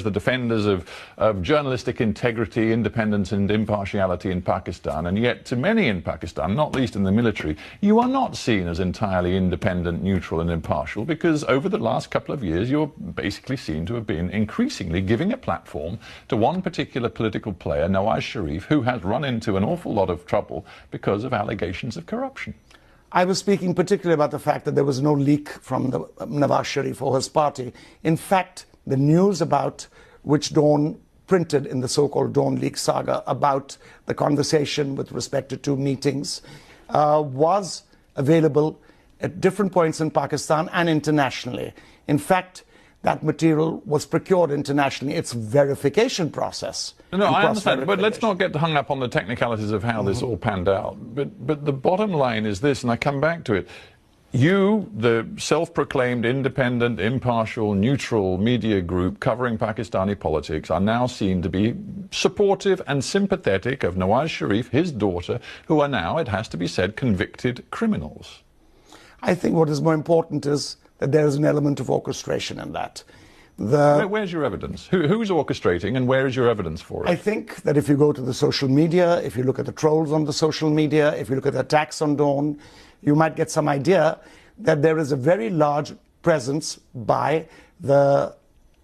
the defenders of journalistic integrity, independence and impartiality in Pakistan, and yet to many in Pakistan, not least in the military, you are not seen as entirely independent, neutral and impartial, because over the last couple of years you're basically seen to have been increasingly giving a platform to one particular political player, Nawaz Sharif, who has run into an awful lot of trouble because of allegations of corruption. I was speaking particularly about the fact that there was no leak from Nawaz Sharif or his party. In fact, the news about which Dawn printed in the so-called Dawn leak saga about the conversation with respect to two meetings was available at different points in Pakistan and internationally. In fact, that material was procured internationally. It's a verification process. No, I understand, but let's not get hung up on the technicalities of how this all panned out. But the bottom line is this, and I come back to it. You, the self-proclaimed independent, impartial, neutral media group covering Pakistani politics, are now seen to be supportive and sympathetic of Nawaz Sharif, his daughter, who are now, it has to be said, convicted criminals. I think what is more important is that there is an element of orchestration in that. Where's your evidence? Who's orchestrating and where is your evidence for it? I think that if you go to the social media, if you look at the trolls on the social media, if you look at the attacks on Dawn, you might get some idea that there is a very large presence by the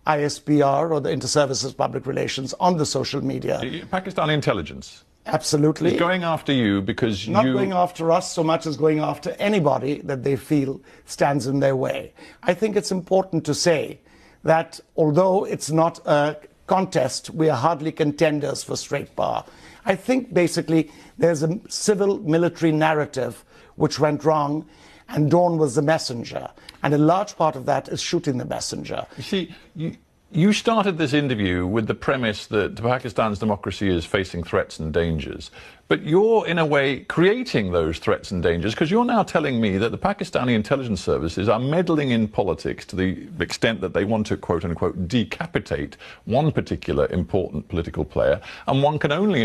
ISPR or the Inter-Services Public Relations on the social media. Pakistani intelligence? Absolutely. It's going after you because Not going after us so much as going after anybody that they feel stands in their way. I think it's important to say that although it's not a contest, we are hardly contenders for straight power. I think basically there's a civil military narrative which went wrong, and Dawn was the messenger. And a large part of that is shooting the messenger. You see, you started this interview with the premise that Pakistan's democracy is facing threats and dangers. But you're, in a way, creating those threats and dangers, because you're now telling me that the Pakistani intelligence services are meddling in politics to the extent that they want to, quote-unquote, decapitate one particular important political player, and one can only